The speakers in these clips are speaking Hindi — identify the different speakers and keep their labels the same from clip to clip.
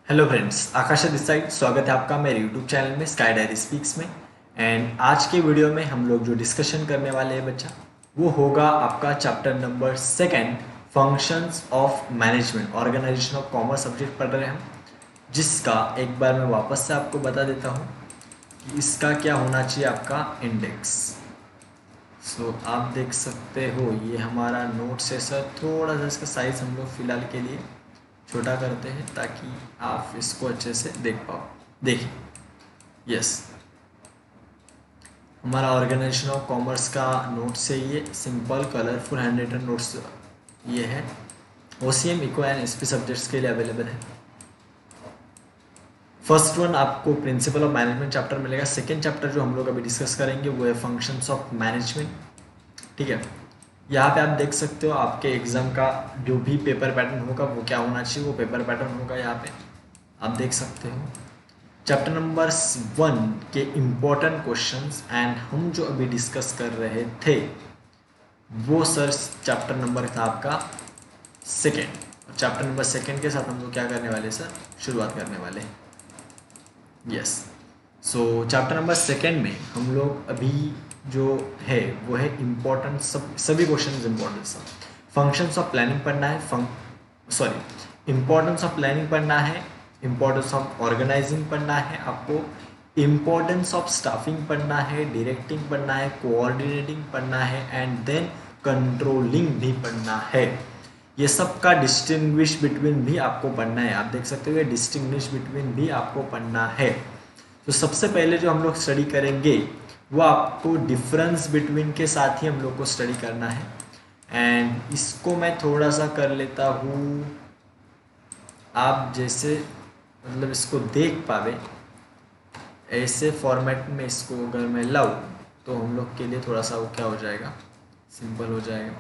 Speaker 1: Hello friends, Akash this side. स्वागत है आपका मेरे यूट्यूब चैनल में स्काई डायरी स्पीक्स में। एंड आज के वीडियो में हम लोग जो डिस्कशन करने वाले हैं बच्चा, वो होगा आपका chapter number second, functions of management, organisation of commerce subject पढ़ रहे हैं हम, जिसका एक बार मैं वापस से आपको बता देता हूँ कि इसका क्या होना चाहिए, आपका इंडेक्स। सो आप देख सकते हो ये हमारा नोट्स है सर। थोड़ा सा इसका साइज़ हम लोग फिलहाल के लिए छोटा करते हैं ताकि आप इसको अच्छे से देख पाओ। देखिए, यस, हमारा ऑर्गेनाइजेशन ऑफ कॉमर्स का नोट्स है ये, simple colourful hand written notes ये है। OCM eco and SP subjects के लिए अवेलेबल है। फर्स्ट वन आपको प्रिंसिपल ऑफ मैनेजमेंट चैप्टर मिलेगा। सेकेंड चैप्टर जो हम लोग अभी डिस्कस करेंगे वो है फंक्शंस ऑफ मैनेजमेंट। ठीक है, यहाँ पे आप देख सकते हो आपके एग्जाम का जो भी पेपर पैटर्न होगा वो क्या होना चाहिए, वो पेपर पैटर्न होगा। यहाँ पे आप देख सकते हो चैप्टर नंबर 1 के इम्पोर्टेंट क्वेश्चंस एंड हम जो अभी डिस्कस कर रहे थे वो सर चैप्टर नंबर था आपका सेकेंड। चैप्टर नंबर सेकेंड के साथ हम लोग क्या करने वाले सर, शुरुआत करने वाले। यस, सो चैप्टर नंबर सेकेंड में हम लोग अभी जो है वो है इम्पोर्टेंट, सभी क्वेश्चन इम्पोर्टेंट सब। फंक्शंस ऑफ प्लानिंग पढ़ना है, इम्पोर्टेंस ऑफ प्लानिंग पढ़ना है, इम्पोर्टेंस ऑफ ऑर्गेनाइजिंग पढ़ना है आपको, इम्पोर्टेंस ऑफ स्टाफिंग पढ़ना है, डायरेक्टिंग पढ़ना है, कोऑर्डिनेटिंग पढ़ना है एंड देन कंट्रोलिंग भी पढ़ना है। ये सब का डिस्टिंग्विश बिटवीन भी आपको पढ़ना है। आप देख सकते हो ये डिस्टिंग्विश बिटवीन भी आपको पढ़ना है। तो सबसे पहले जो हम लोग स्टडी करेंगे वो आपको डिफरेंस बिटवीन के साथ ही हम लोग को स्टडी करना है। एंड इसको मैं थोड़ा सा कर लेता हूँ, आप जैसे मतलब इसको देख पावे ऐसे फॉर्मेट में इसको अगर मैं लाऊं तो हम लोग के लिए थोड़ा सा वो क्या हो जाएगा, सिंपल हो जाएगा।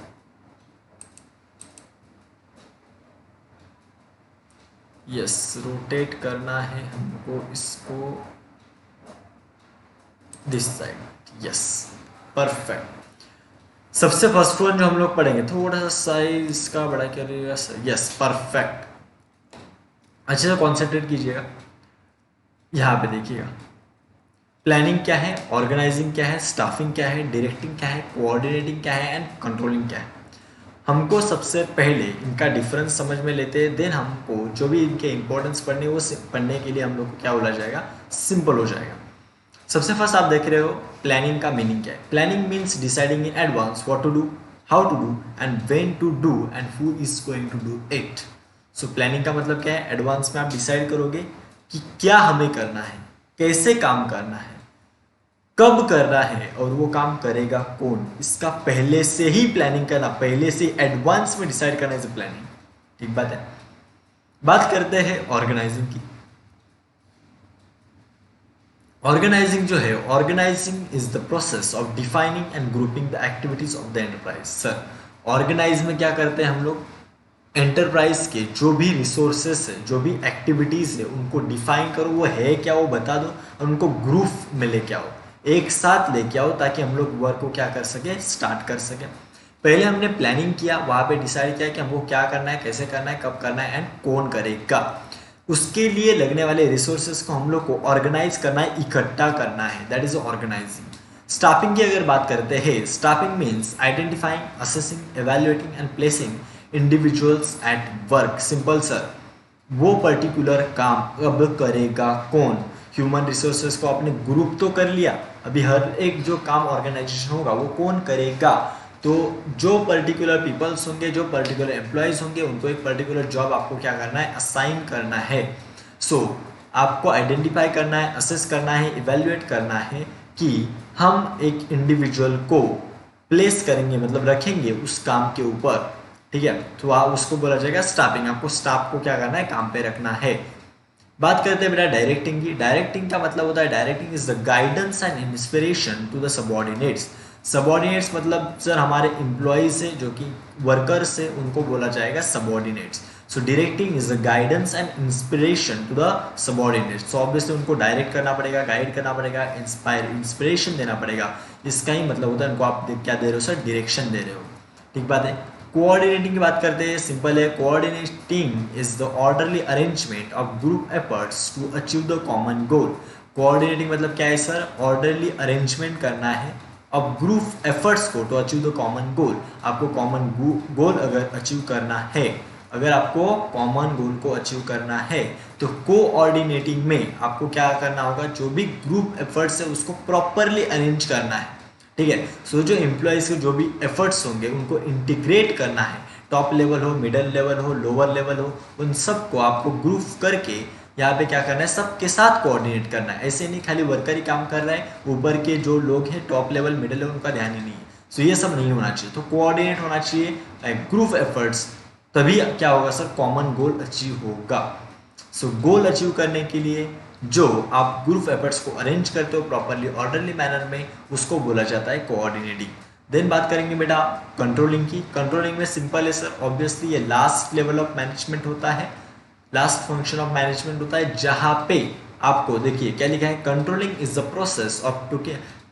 Speaker 1: यस, रोटेट करना है हमको इसको दिस साइड। Yes, perfect. सबसे फर्स्ट वन जो हम लोग पढ़ेंगे, थोड़ा सा साइज का बड़ा करिएगा। यस, परफेक्ट, अच्छे से कॉन्सेंट्रेट कीजिएगा। यहाँ पे देखिएगा प्लानिंग क्या है, ऑर्गेनाइजिंग क्या है, स्टाफिंग क्या है, डायरेक्टिंग क्या है, कोऑर्डिनेटिंग क्या है एंड कंट्रोलिंग क्या है। हमको सबसे पहले इनका डिफरेंस समझ में लेते हैं, देन हमको जो भी इनके इंपॉर्टेंस पढ़ने वो पढ़ने के लिए हम लोग को क्या बोला जाएगा, सिंपल हो जाएगा। सबसे फर्स्ट आप देख रहे हो प्लानिंग का मीनिंग क्या है। Planning means deciding in advance what to do, how to do and when to do and who is going to do it. So planning का मतलब क्या है, एडवांस में आप डिसाइड करोगे कि क्या हमें करना है, कैसे काम करना है, कब करना है और वो काम करेगा कौन, इसका पहले से ही प्लानिंग करना, पहले से एडवांस में डिसाइड करना इज प्लानिंग। ठीक बात है। बात करते हैं ऑर्गेनाइजिंग की। ऑर्गेनाइजिंग जो है, organising is the process of defining and grouping the activities of the enterprise. Sir, organise में क्या करते हैं हम लोग, एंटरप्राइज के जो भी रिसोर्सेस है, जो भी एक्टिविटीज है उनको डिफाइन करो, वो है क्या वो बता दो और उनको ग्रुप में लेके आओ, एक साथ लेके आओ ताकि हम लोग वर्क को क्या कर सके, स्टार्ट कर सके। पहले हमने प्लानिंग किया, वहां पे डिसाइड किया कि हमको क्या करना है, कैसे करना है, कब करना है एंड कौन करेगा। उसके लिए लगने वाले रिसोर्सेज को हम लोग को ऑर्गेनाइज करना है, इकट्ठा करना है, दैट इज ऑर्गेनाइजिंग। स्टाफिंग की अगर बात करते हैं, staffing means identifying, assessing, evaluating and placing individuals at work. Simple sir, वो पर्टिकुलर काम अब करेगा कौन। ह्यूमन रिसोर्सेज को आपने ग्रुप तो कर लिया, अभी हर एक जो काम ऑर्गेनाइजेशन होगा वो कौन करेगा, तो जो पर्टिकुलर पीपल्स होंगे, जो पर्टिकुलर एम्प्लॉयज होंगे, उनको एक पर्टिकुलर जॉब आपको क्या करना है, असाइन करना है। सो आपको आइडेंटिफाई करना है, असेस करना है, इवेल्युएट करना है कि हम एक इंडिविजुअल को प्लेस करेंगे, मतलब रखेंगे उस काम के ऊपर। ठीक है, तो आप उसको बोला जाएगा स्टाफिंग। आपको स्टाफ को क्या करना है, काम पे रखना है। बात करते हैं बेटा डायरेक्टिंग की। डायरेक्टिंग का मतलब होता है, directing is the guidance and inspiration to the subordinates. Subordinates मतलब सर हमारे एम्प्लॉयज है, जो कि वर्कर्स है, उनको बोला जाएगा subordinates. So directing is the guidance and inspiration to the subordinates. So obviously उनको डायरेक्ट करना पड़ेगा, गाइड करना पड़ेगा, इंस्पिरेशन देना पड़ेगा। इसका ही मतलब होता है उनको आप क्या दे रहे हो सर, डायरेक्शन दे रहे हो। ठीक बात है। कोऑर्डिनेटिंग की बात करते हैं, सिंपल है, coordinating is the orderly arrangement of group efforts to achieve the common goal. Coordinating मतलब क्या है सर, ऑर्डरली अरेंजमेंट करना है अब ग्रुप एफर्ट्स को to achieve the common goal. आपको कॉमन गोल अगर अचीव करना है, अगर आपको कॉमन गोल को अचीव करना है तो कोऑर्डिनेटिंग में आपको क्या करना होगा, जो भी ग्रुप एफर्ट्स है उसको प्रॉपरली अरेंज करना है, ठीक है। सो जो एम्प्लॉयज के जो भी एफर्ट्स होंगे उनको इंटीग्रेट करना है, टॉप लेवल हो, मिडल लेवल हो, लोअर लेवल हो, उन सबको आपको ग्रुप करके यहाँ पे क्या करना है, सबके साथ कोऑर्डिनेट करना है। ऐसे नहीं खाली वर्कर ही काम कर रहा है, ऊपर के जो लोग हैं टॉप लेवल मिडल लेवल उनका ध्यान ही नहीं है। सो ये सब नहीं होना चाहिए, तो कोऑर्डिनेट होना चाहिए ग्रुप एफर्ट्स, तभी क्या होगा सर, कॉमन गोल अचीव होगा। सो गोल अचीव करने के लिए जो आप ग्रुप एफर्ट्स को अरेंज करते हो प्रॉपरली ऑर्डरली मैनर में, उसको बोला जाता है कोऑर्डिनेटिंग। देन बात करेंगे बेटा कंट्रोलिंग की। कंट्रोलिंग में सिंपल है सर, ऑब्वियसली ये लास्ट लेवल ऑफ मैनेजमेंट होता है, लास्ट फंक्शन ऑफ मैनेजमेंट होता है, जहां पे आपको देखिए क्या लिखा है, controlling is the process of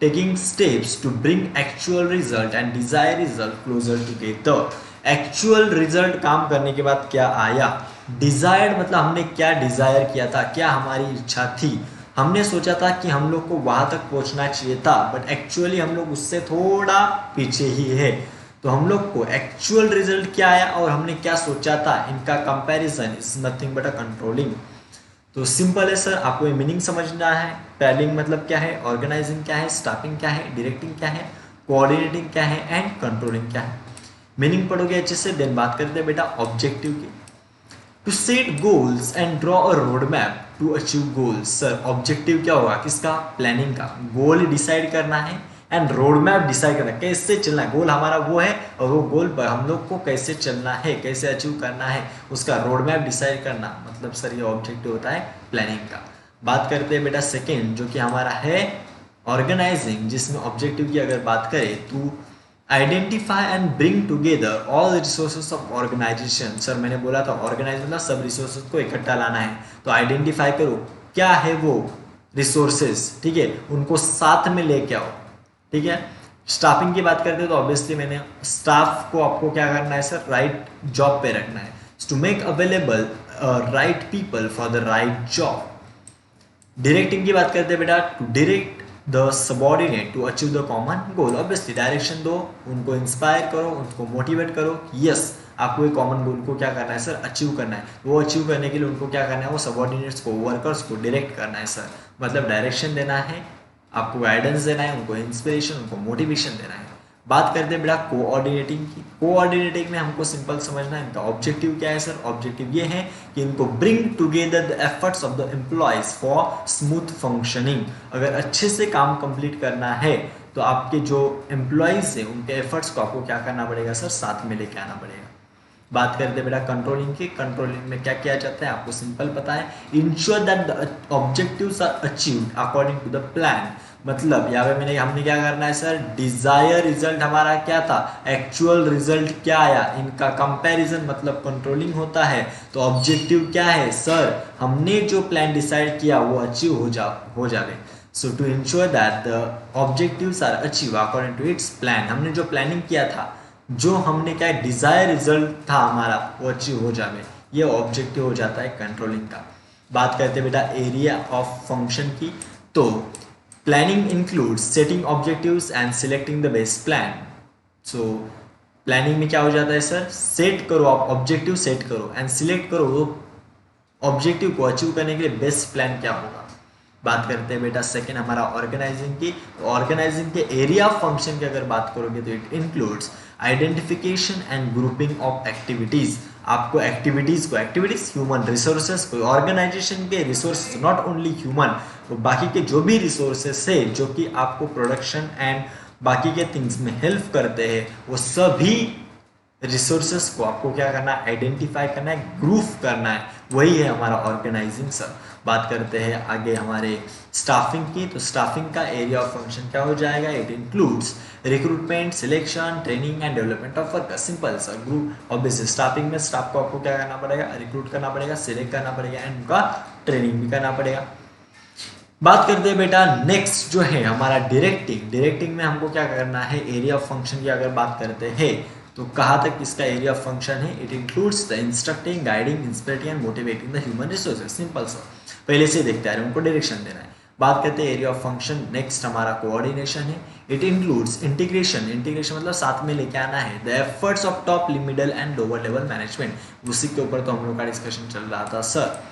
Speaker 1: taking steps to bring actual result and desire result closer together. Actual result काम करने के बाद क्या आया, डिजायर्ड मतलब हमने क्या डिजायर किया था, क्या हमारी इच्छा थी, हमने सोचा था कि हम लोग को वहां तक पहुंचना चाहिए था, बट एक्चुअली हम लोग उससे थोड़ा पीछे ही है। तो हम लोग को एक्चुअल रिजल्ट क्या आया और हमने क्या सोचा था, इनका comparison is nothing but a controlling. तो सिंपल है सर, आपको ये मीनिंग समझना है। प्लानिंग मतलब क्या है, ऑर्गेनाइजिंग क्या है, स्टाफिंग क्या है, डायरेक्टिंग क्या है, कोऑर्डिनेटिंग क्या है एंड कंट्रोलिंग क्या है। मीनिंग पढ़ोगे अच्छे से। देन बात करते हैं बेटा ऑब्जेक्टिव की। To set goals and draw a road map to achieve goals. Sir objective क्या होगा किसका, प्लानिंग का। गोल डिसाइड करना है एंड रोड मैप डिसाइड करना है, कैसे चलना है। गोल हमारा वो है और वो गोल पर हम लोग को कैसे चलना है, कैसे अचीव करना है, उसका रोड मैप डिसाइड करना, मतलब सर ये ऑब्जेक्टिव होता है प्लानिंग का। बात करते हैं बेटा सेकेंड, जो कि हमारा है ऑर्गेनाइजिंग, जिसमें ऑब्जेक्टिव की अगर बात करें तो identify and bring together all resources of organisation. Sir मैंने बोला था ऑर्गेनाइज मतलब सब रिसोर्सेज को इकट्ठा लाना है, तो आइडेंटिफाई करो क्या है वो रिसोर्सेज, ठीक है, उनको साथ में लेके आओ, ठीक है। स्टाफिंग की बात करते हैं तो ऑब्वियसली मैंने स्टाफ को आपको क्या करना है सर, राइट जॉब पे रखना है, to make available right people for the right job. Directing की बात करते हैं बेटा, to direct the subordinate to achieve the common goal. Obviously direction दो, उनको इंस्पायर करो, उनको मोटिवेट करो, यस आपको ये कॉमन गोल को क्या करना है सर, अचीव करना है। वो अचीव करने के लिए उनको क्या करना है, वो सबॉर्डिनेट्स को, वर्कर्स को डायरेक्ट करना है सर, मतलब डायरेक्शन देना है, आपको गाइडेंस देना है, उनको इंस्पिरेशन, उनको मोटिवेशन देना है। बात करते हैं बेटा कोऑर्डिनेटिंग की। कोऑर्डिनेटिंग में हमको सिंपल समझना है इनका ऑब्जेक्टिव क्या है सर। ऑब्जेक्टिव ये है कि इनको bring together the efforts of the employees for smooth functioning. अगर अच्छे से काम कंप्लीट करना है तो आपके जो एम्प्लॉयज है उनके एफर्ट्स को आपको क्या करना पड़ेगा सर, साथ में लेके आना पड़ेगा। बात करते हैं बेटा कंट्रोलिंग की। कंट्रोलिंग में क्या किया जाता है आपको सिंपल पता है, ensure that the objectives are achieved according to the plan. मतलब यहाँ पे हमने क्या करना है सर, डिजायर रिजल्ट हमारा क्या था, एक्चुअल रिजल्ट क्या आया, इनका कंपैरिजन मतलब कंट्रोलिंग होता है। तो ऑब्जेक्टिव क्या है सर, हमने जो प्लान डिसाइड किया वो अचीव हो जाए। So to ensure that the objectives are achieve according to its plan, हमने जो प्लानिंग किया था, जो हमने क्या डिजायर रिजल्ट था हमारा वो अचीव हो जाए, ये ऑब्जेक्टिव हो जाता है कंट्रोलिंग का। बात करते हैं बेटा एरिया ऑफ फंक्शन की। तो planning includes setting objectives and selecting the best plan. So planning में क्या हो जाता है सर, सेट करो, आप ऑब्जेक्टिव सेट करो एंड सिलेक्ट करो वो ऑब्जेक्टिव को अचीव करने के लिए बेस्ट प्लान क्या होगा। बात करते हैं बेटा सेकेंड हमारा ऑर्गेनाइजिंग की। ऑर्गेनाइजिंग के एरिया ऑफ फंक्शन की अगर बात करोगे तो it includes identification and grouping of activities. आपको एक्टिविटीज ह्यूमन रिसोर्सेज को, ऑर्गेनाइजेशन के रिसोर्सेज नॉट ओनली ह्यूमन, तो बाकी के जो भी रिसोर्सेस है जो कि आपको प्रोडक्शन एंड बाकी के थिंग्स में हेल्प करते हैं, वो सभी रिसोर्सेस को आपको क्या करना है, आइडेंटिफाई करना है, ग्रुप करना है, वही है हमारा ऑर्गेनाइजिंग सर। बात करते हैं आगे हमारे स्टाफिंग की। तो स्टाफिंग का एरिया ऑफ फंक्शन क्या हो जाएगा, it includes recruitment, selection, training and development of workers. Simple sir, group obviously staffing में स्टाफ को आपको क्या करना पड़ेगा, रिक्रूट करना पड़ेगा, सिलेक्ट करना पड़ेगा एंड उनका ट्रेनिंग भी करना पड़ेगा। बात करते हैं बेटा नेक्स्ट जो है हमारा डायरेक्टिंग। डायरेक्टिंग में हमको क्या करना है, एरिया ऑफ फंक्शन की अगर बात करते हैं तो कहाँ तक इसका एरिया ऑफ फंक्शन है? It includes the instructing, guiding, inspiring and motivating the human resources. Simple सा, पहले से देखते आ रहे हैं, उनको डायरेक्शन देना है। बात करते हैं एरिया ऑफ फंक्शन। नेक्स्ट हमारा कोऑर्डिनेशन है। इट इंक्लूड्स इंटीग्रेशन, इंटीग्रेशन मतलब साथ में लेके आना है, the efforts of top, middle and lower level management. उसी के ऊपर तो हम लोग का डिस्कशन चल रहा था सर।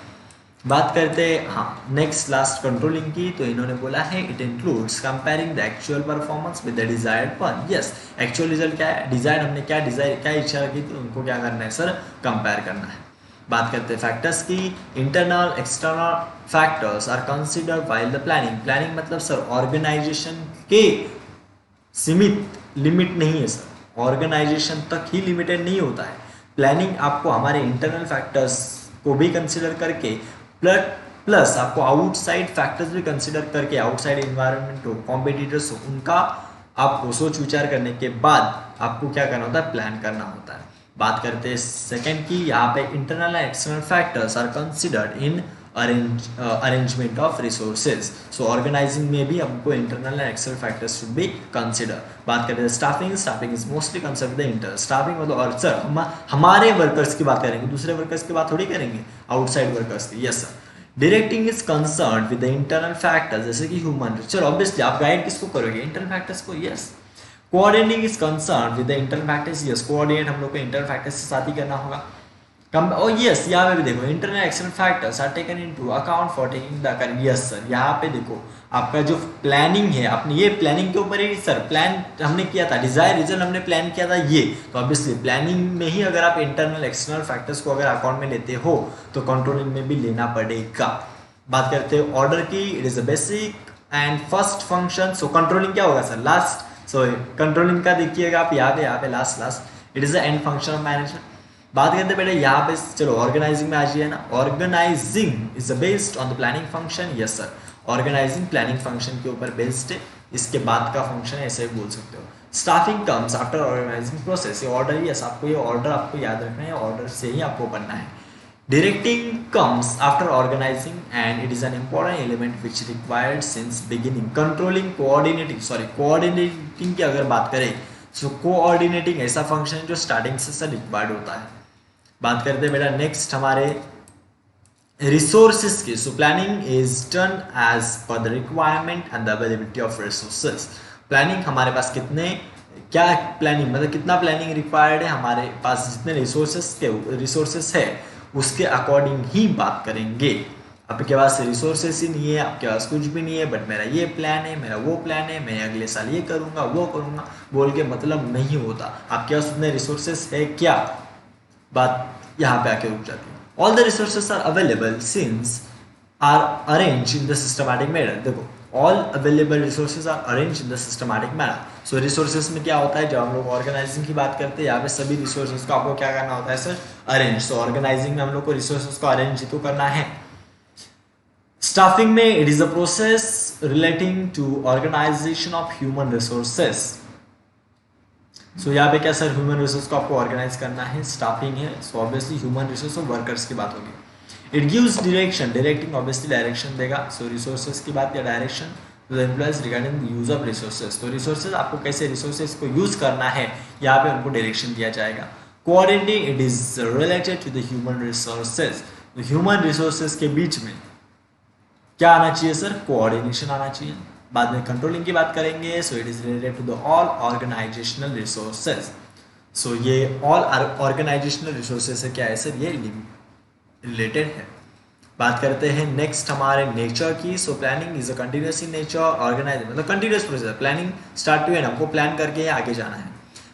Speaker 1: बात करते हैं हाँ नेक्स्ट लास्ट कंट्रोलिंग की, तो इन्होंने बोला है it includes comparing the actual performance with the desired one. Yes, actual result क्या है, डिजायर्ड हमने क्या डिजायर क्या इच्छा रखी थी, उनको क्या करना है सर, कंपेयर करना है। बात करते हैं फैक्टर्स की। Internal external factors are considered while the planning. Planning मतलब सर ऑर्गेनाइजेशन के सीमित लिमिट नहीं है सर, ऑर्गेनाइजेशन तक ही लिमिटेड नहीं होता है। प्लानिंग आपको हमारे इंटरनल फैक्टर्स को भी कंसिडर करके प्लस आपको आउटसाइड फैक्टर्स भी कंसिडर करके, आउटसाइड इन्वायरमेंट हो, कॉम्पिटिटर्स हो, उनका आपको सोच विचार करने के बाद आपको क्या करना होता है, प्लान करना होता है। बात करते हैं सेकंड की, यहाँ पे internal and external factors are considered in arrangement of resources. So organising में भी हमको internal and external factors should be consider. बात करते हैं staffing. Staffing is mostly concern the inter staffing मतलब, और सर हमारे वर्कर्स की बात करेंगे, दूसरे वर्कर्स की बात थोड़ी करेंगे, आउटसाइड वर्कर्स की। Yes sir. Directing is concern with the internal factors, जैसे कि ह्यूमन। चलो ऑब्वियसली आप गाइड किसको करोगे, इंटरनल फैक्टर्स को। Yes. Coordinating is concern with the internal factors. Yes, coordinate हम लोग को इंटरनल फैक्टर्स के साथ ही करना होगा। यस, यहाँ पे भी देखो internal external factors are taken into account for taking the कर। यस सर, यहाँ पे देखो आपका जो प्लानिंग है, अपनी ये प्लानिंग के ऊपर ही सर प्लान हमने किया था, डिजायर रिजल्ट हमने प्लान किया था ये, तो ऑब्वियसली प्लानिंग में ही अगर आप इंटरनल एक्सटर्नल फैक्टर्स को अगर अकाउंट में लेते हो तो कंट्रोलिंग में भी लेना पड़ेगा। बात करते हैं ऑर्डर की। It is a basic and first function. So controlling क्या होगा सर, लास्ट। सो कंट्रोलिंग का देखिएगा आप यहाँ पे last. It is the end function of management. बात करते पहले यहाँ पे, चलो ऑर्गेनाइजिंग में आ जाइए ना। Organising is based on the planning function. Yes sir, organising planning function के ऊपर बेस्ड है, इसके बाद का फंक्शन है, ऐसे बोल सकते हो। Staffing comes after organising process. ये ऑर्डर, यस आपको ये ऑर्डर आपको याद रखना है, ऑर्डर से ही आपको बनना है। Directing comes after organising and it is an important element which required since beginning. Controlling, coordinating की अगर बात करें, सो कोऑर्डिनेटिंग ऐसा फंक्शन है जो स्टार्टिंग से रिक्वायर्ड होता है। बात करते हैं बेटा नेक्स्ट हमारे रिसोर्सेज की। So planning is done as per the requirement and the availability of resources. Planning हमारे पास कितने, क्या प्लानिंग मतलब कितना प्लानिंग रिक्वायर्ड है, हमारे पास जितने रिसोर्सेस है उसके अकॉर्डिंग ही बात करेंगे। आपके पास रिसोर्सेस ही नहीं है, आपके पास कुछ भी नहीं है, बट मेरा ये प्लान है, मेरा वो प्लान है, मैं अगले साल ये करूँगा वो करूँगा बोल के मतलब नहीं होता। आपके पास उतने रिसोर्सेस है क्या, बात यहाँ पे आके रुक जाती है। All the resources are available since are arrange in the systematic manner. देखो all available resources are arrange in the systematic manner. So resources में क्या होता है, जब हम लोग ऑर्गेनाइजिंग की बात करते हैं, यहाँ पे सभी रिसोर्सेज को आपको क्या करना होता है सर, अरेंज। सो ऑर्गेनाइजिंग में हम लोग को रिसोर्सेज को अरेंज तो करना है। स्टाफिंग में it is a process relating to organisation of human resources. So यहाँ पे क्या सर, ह्यूमन रिसोर्स को आपको ऑर्गेनाइज करना है, स्टाफिंग है। सो ऑब्वियसली ह्यूमन रिसोर्स और वर्कर्स की बात होगी। It gives direction, directing obviously direction देगा। सो रिसोर्सेज की बात या direction to the employees regarding the use of resources. तो रिसोर्सेज आपको कैसे रिसोर्सेज को यूज करना है, यहाँ पे उनको डायरेक्शन दिया जाएगा। Coordinating it is related to the human resources. तो ह्यूमन रिसोर्सेज के बीच में क्या आना चाहिए सर, कोऑर्डिनेशन आना चाहिए। बाद में कंट्रोलिंग की बात करेंगे। So it is related to the all organisational resources. So ये ऑल ऑर्गेनाइजेशनल रिसोर्सेज से क्या है सर, ये रिलेटेड है। बात करते हैं नेक्स्ट हमारे नेचर की। So planning is a continuous in nature. Organising मतलब continuous process, planning start to end हमको प्लान करके आगे जाना है।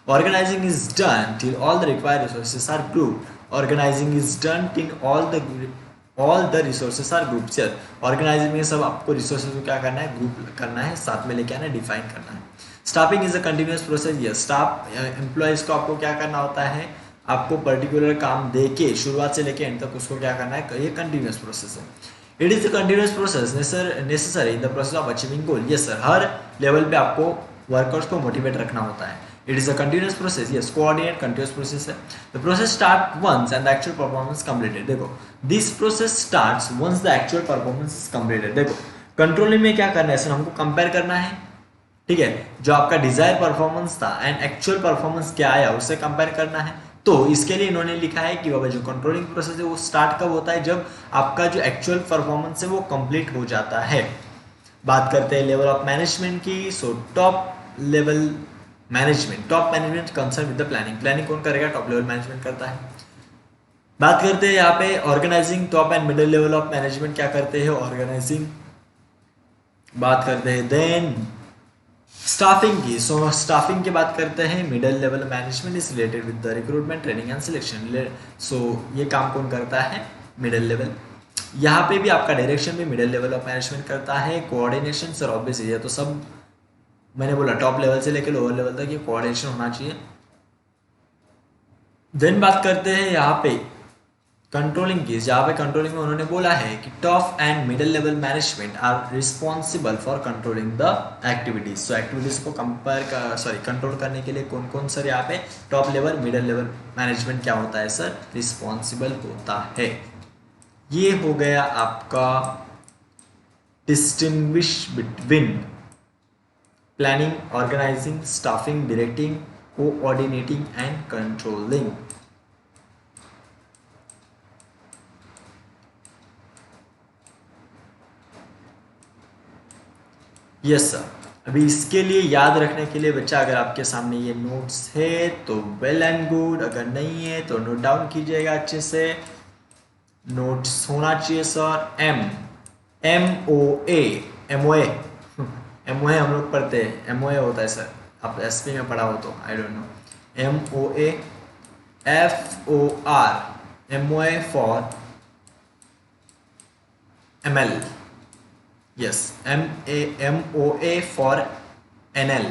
Speaker 1: Organising is done till all the required resources are grouped. Organising is done till all the resources are grouped. Sir organising में सब आपको रिसोर्सेज को क्या करना है, ग्रुप करना है, साथ में लेके आना है, डिफाइन करना है। Staffing is a continuous process. Yes, staff employees को आपको क्या करना होता है, आपको पर्टिकुलर काम दे के शुरुआत से लेके एंड तक उसको क्या करना है, ये कंटिन्यूअस प्रोसेस है। It is a continuous process necessary in the process of achieving goal. Yes sir, her level पे आपको वर्कर्स को मोटिवेट रखना होता है। It is a continuous process. Yes, coordinate continuous process है। The process start once and the actual performance completed. देखो, this process starts once the actual performance is completed. देखो, कंट्रोलिंग में क्या करना है सर, हमको कंपेयर करना है ठीक है, जो आपका डिजायर परफॉर्मेंस था एंड एक्चुअल परफॉर्मेंस क्या आया उससे कंपेयर करना है। तो इसके लिए इन्होंने लिखा है कि बाबा जो कंट्रोलिंग प्रोसेस है वो स्टार्ट कब होता है, जब आपका जो एक्चुअल परफॉर्मेंस है वो कंप्लीट हो जाता है। बात करते हैं लेवल ऑफ मैनेजमेंट की। So top level management, top management concern with the planning, planning कौन करेगा, टॉप लेवल मैनेजमेंट करता है। बात करते हैं यहाँ पे organising, top and middle level of management क्या करते हैं, ऑर्गेनाइजिंग। बात करते हैं देन स्टाफिंग की। सो स्टाफिंग की बात करते हैं, middle level management is related with the recruitment training and selection. So ये काम कौन करता है, मिडिल लेवल। यहाँ पे भी आपका डायरेक्शन भी मिडिल लेवल ऑफ मैनेजमेंट करता है। कोऑर्डिनेशन सर ऑब्वियस है, तो सब मैंने बोला टॉप लेवल से लेकर लोअर लेवल तक ये कोऑर्डिनेशन होना चाहिए। देन बात करते हैं यहाँ पे कंट्रोलिंग की, जहाँ पे कंट्रोलिंग में उन्होंने बोला है कि top and middle level management are responsible for controlling the activities. सो एक्टिविटीज को कंट्रोल करने के लिए कौन कौन सर यहाँ पे top level middle level management क्या होता है सर, रिस्पॉन्सिबल होता है। ये हो गया आपका distinguish between planning, organising, staffing, directing, coordinating and controlling. Yes sir. अभी इसके लिए याद रखने के लिए बच्चा, अगर आपके सामने ये नोट्स है तो वेल एंड गुड, अगर नहीं है तो नोट डाउन कीजिएगा अच्छे से। नोट्स होना चाहिए सर। एम ओ ए हम लोग पढ़ते हैं, एम ओ ए होता है सर, आप एस पी में पढ़ा हो तो I don't know. MOA, FOR, MOA for ML, yes, MOA for NL,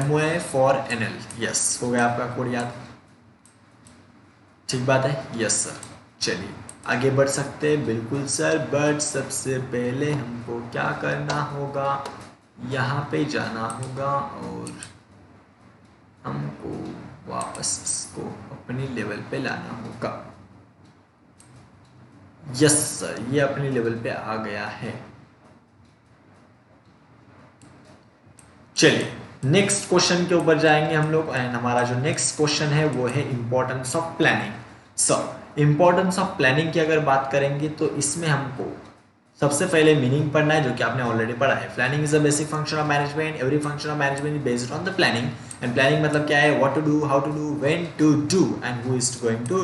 Speaker 1: MOA for NL, yes, हो गया आपका कोड याद, ठीक बात है, यस सर। चलिए आगे बढ़ सकते हैं, बिल्कुल सर, बट सबसे पहले हमको क्या करना होगा, यहाँ पे जाना होगा और हमको वापस इसको अपनी लेवल पे लाना होगा। यस सर, ये अपनी लेवल पे आ गया है। चलिए नेक्स्ट क्वेश्चन के ऊपर जाएंगे हम लोग, एंड हमारा जो नेक्स्ट क्वेश्चन है वो है importance of planning. Sir importance of planning की अगर बात करेंगे तो इसमें हमको सबसे पहले मीनिंग पढ़ना है, जो कि आपने ऑलरेडी पढ़ा है। Planning is a basic function of management, every function of management is based on the planning. And planning मतलब क्या है, what to do, how to do, when to do and who is going to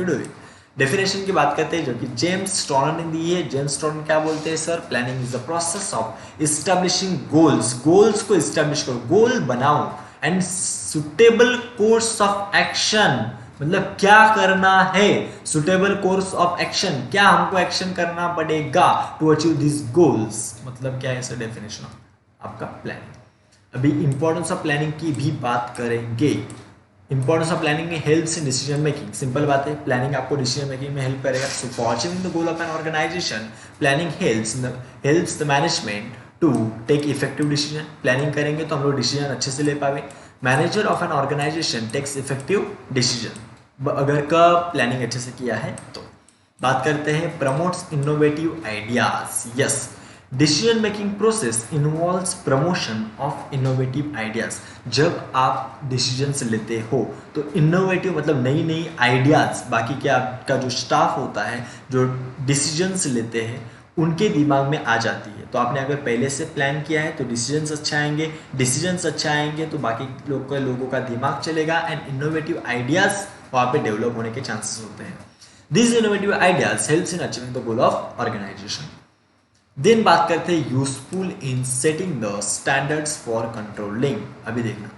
Speaker 1: do it. Definition की बात करते हैं जो कि जेम्स स्टोनर ने दी है। जेम्स स्टोनर क्या बोलते हैं sir, planning is the process of establishing goals, goals को इस्टेब्लिश करो, गोल बनाओ, and suitable course of action, मतलब क्या करना है, सुटेबल कोर्स ऑफ एक्शन, क्या हमको एक्शन करना पड़ेगा टू अचीव दिस गोल्स, मतलब क्या है सर डेफिनेशन ऑफ आपका प्लानिंग। अभी इंपॉर्टेंस ऑफ प्लानिंग की भी बात करेंगे। इंपॉर्टेंस ऑफ प्लानिंग में helps in decision making, simple बात है, प्लानिंग आपको डिसीजन मेकिंग में हेल्प करेगा। So for achieving the goal of an organisation, planning helps the management to take effective decision. Planning करेंगे तो हम लोग डिसीजन अच्छे से ले पावे। Manager of an organisation takes effective decision, अगर का प्लानिंग अच्छे से किया है तो। बात करते हैं promotes innovative ideas. Yes, decision making process involves promotion of innovative ideas. जब आप डिसीजंस लेते हो तो इनोवेटिव मतलब नई नई आइडियाज, बाकी क्या आपका जो स्टाफ होता है जो डिसीजंस लेते हैं उनके दिमाग में आ जाती है। तो आपने अगर पहले से प्लान किया है तो डिसीजंस अच्छा आएंगे, डिसीजंस अच्छा आएंगे तो बाकी लोगों का दिमाग चलेगा एंड इनोवेटिव आइडियाज वहाँ पे डेवलप होने के चांसेस होते हैं। This innovative ideas helps in achieving the goal of organisation. Then बात करते हैं useful in setting the standards for controlling. अभी देखना,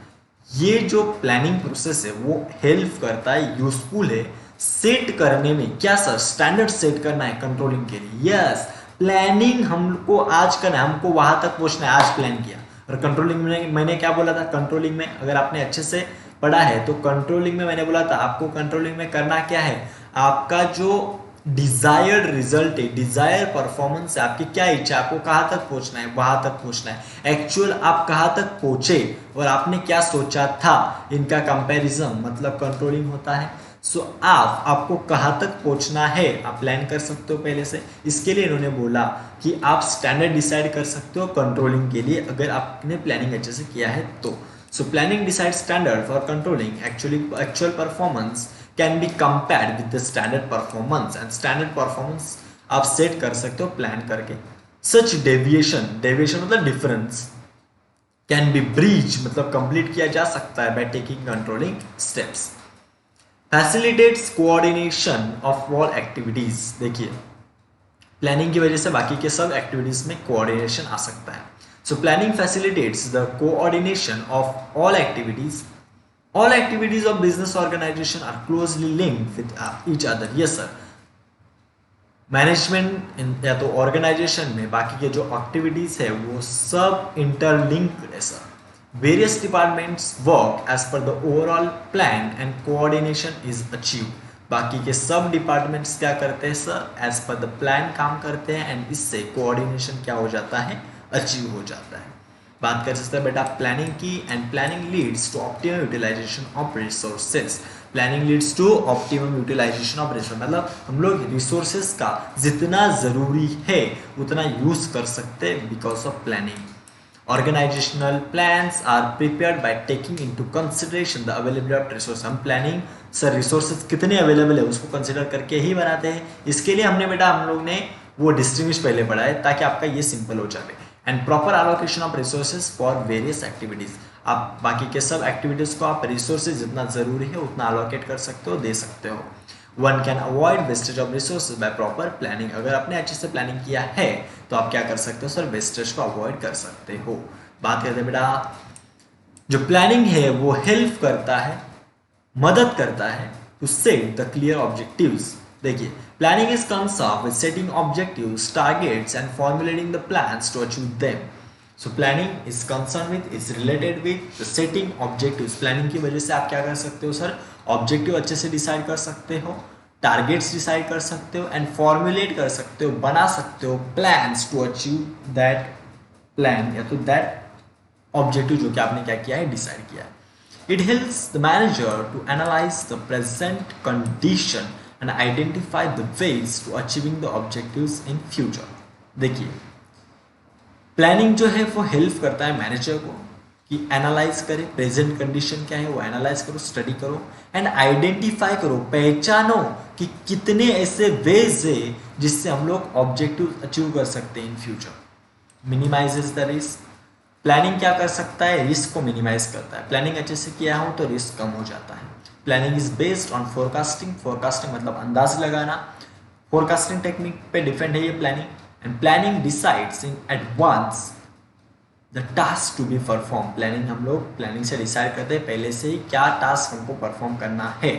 Speaker 1: ये जो प्लानिंग प्रोसेस है वो हेल्प करता है, यूजफुल है सेट करने में। क्या सर, स्टैंडर्ड सेट करना है कंट्रोलिंग के लिए। यस, प्लानिंग हमको आज करना है, हमको वहां तक पहुंचना है, आज प्लान किया। और कंट्रोलिंग में मैंने क्या बोला था, कंट्रोलिंग में अगर आपने अच्छे से पढ़ा है तो कंट्रोलिंग में मैंने बोला था आपको कंट्रोलिंग में करना क्या है, आपका जो डिजायर्ड रिजल्ट है, डिजायर परफॉर्मेंस है, आपकी क्या इच्छा, आपको कहाँ तक पहुंचना है, वहां तक पहुंचना है। एक्चुअल आप कहाँ तक पहुंचे और आपने क्या सोचा था, इनका कंपैरिजन मतलब कंट्रोलिंग होता है। सो आपको कहाँ तक पहुँचना है आप प्लान कर सकते हो पहले से। इसके लिए इन्होंने बोला कि आप स्टैंडर्ड डिसाइड कर सकते हो कंट्रोलिंग के लिए, अगर आपने प्लानिंग अच्छे से किया है तो। So planning decide standard for controlling actual performance can be compared with the standard performance, and standard performance आप सेट कर सकते हो प्लान करके। सच डेविएशन मतलब डिफरेंस कैन बी ब्रीच मतलब कंप्लीट किया जा सकता है by taking controlling steps. Facilitates coordination of all activities. देखिए प्लानिंग की वजह से बाकी के सब एक्टिविटीज में कोऑर्डिनेशन आ सकता है। So planning facilitates the coordination of all activities. All activities of business organisation are closely linked with each other. Yes sir, management या तो ऑर्गेनाइजेशन में बाकी के जो एक्टिविटीज है वो सब इंटरलिंक्ड है sir. Various departments work as per the overall plan and coordination is achieve. बाकी के सब डिपार्टमेंट्स क्या करते हैं sir, as per the plan काम करते हैं, एंड इससे कोऑर्डिनेशन क्या हो जाता है, अचीव हो जाता है। बात कर सकते हैं बेटा प्लानिंग की, and planning leads to optimum utilisation of resources. Planning leads to optimum utilisation of resource मतलब हम लोग रिसोर्सेज का जितना ज़रूरी है उतना यूज़ कर सकते हैं because of planning. Organisational plans are prepared by taking into consideration the availability of resource. हम प्लानिंग सर रिसोर्सेज कितने अवेलेबल है उसको कंसिडर करके ही बनाते हैं। इसके लिए हमने बेटा हम लोग ने वो डिस्ट्रीब्यूशन पहले पढ़ा है ताकि आपका ये सिंपल हो जाए। And proper allocation of resources for various activities. आप बाकी के सब एक्टिविटीज को आप रिसोर्सेज जितना जरूरी है उतना एलोकेट कर सकते हो, दे सकते हो। One can avoid wastage of resources by proper planning. अगर आपने अच्छे से प्लानिंग किया है तो आप क्या कर सकते हो सर, वेस्टेज को अवॉइड कर सकते हो। बात करते हैं बेटा जो प्लानिंग है वो हेल्प करता है, मदद करता है to set the clear objectives. देखिए planning is concern with setting objectives, targets and formulating the plans to achieve them. So planning is concern with, is related with the setting objectives. Planning की वजह से आप क्या कर सकते हो सर, ऑब्जेक्टिव अच्छे से डिसाइड कर सकते हो, टारगेट्स डिसाइड कर सकते हो, एंड फॉर्मुलेट कर सकते हो, बना सकते हो plans to achieve that plan या तो दैट ऑब्जेक्टिव जो कि आपने क्या किया है, डिसाइड किया है। It helps the manager to analyze the present condition and identify the ways to achieving the objectives in future। देखिए प्लानिंग जो है वो हेल्प करता है मैनेजर को कि एनालाइज करे प्रेजेंट कंडीशन क्या है, वो एनालाइज करो, स्टडी करो, एंड आइडेंटिफाई करो, पहचानो कि कितने ऐसे वेज है जिससे हम लोग ऑब्जेक्टिव अचीव कर सकते हैं in future. Minimises the risk. Planning क्या कर सकता है, रिस्क को मिनिमाइज करता है। प्लानिंग अच्छे से किया हो तो रिस्क कम हो जाता है। Planning is based on forecasting. Forecasting मतलब अंदाज लगाना, फोरकास्टिंग टेक्निक पे डिपेंड है ये planning. And planning decides in advance the task to be perform. Planning हम लोग प्लानिंग से डिसाइड करते हैं पहले से ही क्या टास्क हमको परफॉर्म करना है।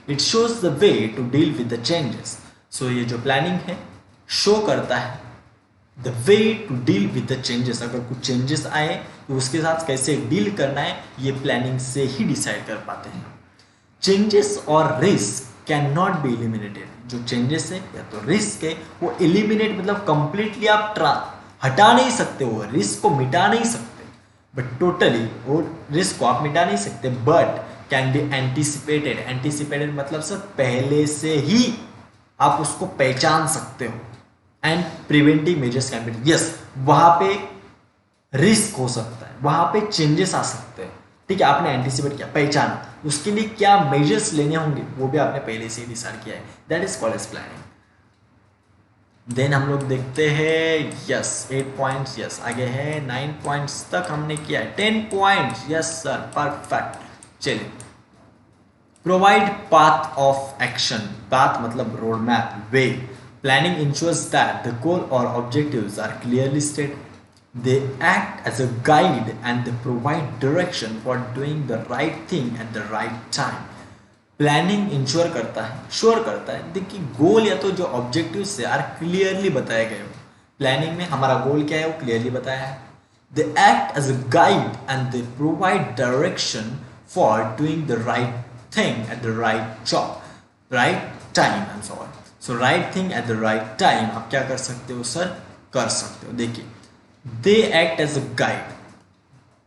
Speaker 1: It shows the way to deal with the changes. So ये जो प्लानिंग है शो करता है the way to deal with the changes. अगर कुछ चेंजेस आए तो उसके साथ कैसे डील करना है ये प्लानिंग से ही डिसाइड कर पाते हैं। चेंजेस और risk can not be eliminated. जो चेंजेस है या तो रिस्क है वो एलिमिनेट मतलब कंप्लीटली आप हटा नहीं सकते, वो रिस्क को मिटा नहीं सकते, बट टोटली वो रिस्क को आप मिटा नहीं सकते, but can be anticipated. Anticipated मतलब सर पहले से ही आप उसको पहचान सकते हो। And preventive measures can be, yes वहां पे रिस्क हो सकता है, वहां पे चेंजेस आ सकते हैं, ठीक है, आपने एंटिसिपेट किया, पहचाना, उसके लिए क्या मेजर्स लेने होंगे वो भी आपने पहले से ही डिसाइड किया है। That is called as planning. Then हम लोग देखते हैं, यस 8 पॉइंट्स, यस आगे है 9 पॉइंट्स तक हमने किया है, 10 पॉइंट्स, यस सर परफेक्ट। चलिए provide path of action. Path मतलब road map, way. Planning ensures that the goal or objectives are clearly stated. They act as a guide and they provide direction for doing the right thing at the right time. Planning ensure करता है, श्योर करता है, देखिए गोल या तो जो ऑब्जेक्टिव्स है आर क्लियरली बताए गए हो। प्लानिंग में हमारा गोल क्या है वो क्लियरली बताया है। They act as a guide and they provide direction for doing the right thing at the right job, right time and so on. So right thing at the right time आप क्या कर सकते हो सर, कर सकते हो। देखिए they act as a guide.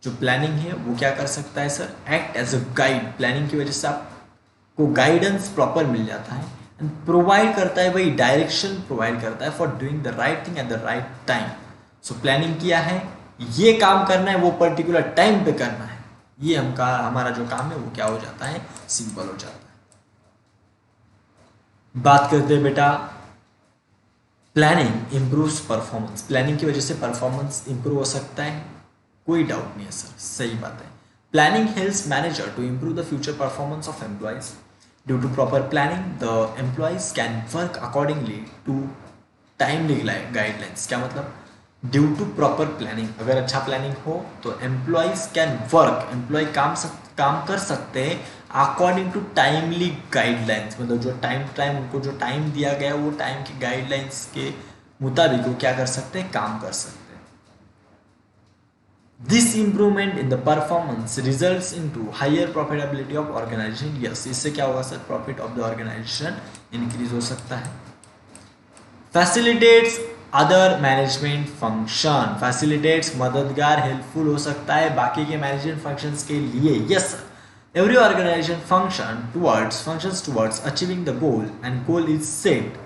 Speaker 1: जो प्लानिंग है वो क्या कर सकता है sir, act as a guide. Planning की वजह से आप को गाइडेंस प्रॉपर मिल जाता है एंड प्रोवाइड करता है, वही डायरेक्शन प्रोवाइड करता है for doing the right thing at the right time. So planning किया है, ये काम करना है, वो पर्टिकुलर टाइम पे करना है, ये हमारा जो काम है वो क्या हो जाता है, सिंपल हो जाता है। बात करते हैं बेटा प्लानिंग इम्प्रूव्स परफॉर्मेंस, प्लानिंग की वजह से परफॉर्मेंस इंप्रूव हो सकता है, कोई डाउट नहीं है सर, सही बात है। Planning helps manager to improve the future performance of employees. Due to proper planning the employees can work accordingly to timely guidelines. क्या मतलब, ड्यू टू प्रॉपर प्लानिंग, अगर अच्छा प्लानिंग हो तो एम्प्लॉयज कैन वर्क, एम्प्लॉय काम कर सकते हैं अकॉर्डिंग टू टाइमली गाइडलाइंस, मतलब जो टाइम उनको जो टाइम दिया गया वो टाइम की गाइडलाइंस के मुताबिक वो क्या कर सकते हैं, काम कर सकते हैं। This improvement in the performance results into higher profitability of organisation. Yes, इससे क्या होगा sir, profit of the organisation increase हो सकता है। Facilitates other management function, facilitates मददगार हेल्पफुल हो सकता है बाकी के मैनेजमेंट फंक्शंस के लिए। Yes, every organization functions towards achieving the goal and goal is set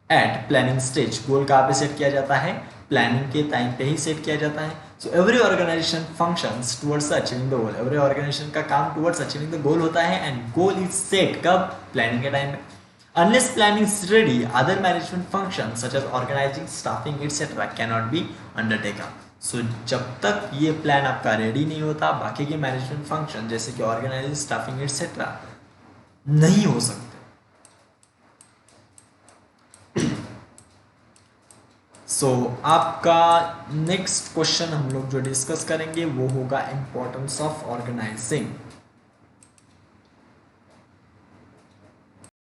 Speaker 1: at planning stage। गोल कहाँ पे सेट किया जाता है, प्लानिंग के टाइम पे ही सेट किया जाता है। So every organisation functions towards achieving the goal, every organisation का काम टुवर्ड्स अचीविंग द गोल होता है एंड गोल इज सेट कब, प्लानिंग के टाइम पे। Unless planning is ready other management function such as organising staffing etcetera can not be undertaken. So जब तक ये प्लान आपका रेडी नहीं होता बाकी के मैनेजमेंट फंक्शन जैसे कि ऑर्गेनाइजिंग स्टाफिंग एटसेट्रा नहीं हो सकते। सो आपका नेक्स्ट क्वेश्चन हम लोग जो डिस्कस करेंगे वो होगा इंपॉर्टेंस ऑफ ऑर्गेनाइजिंग।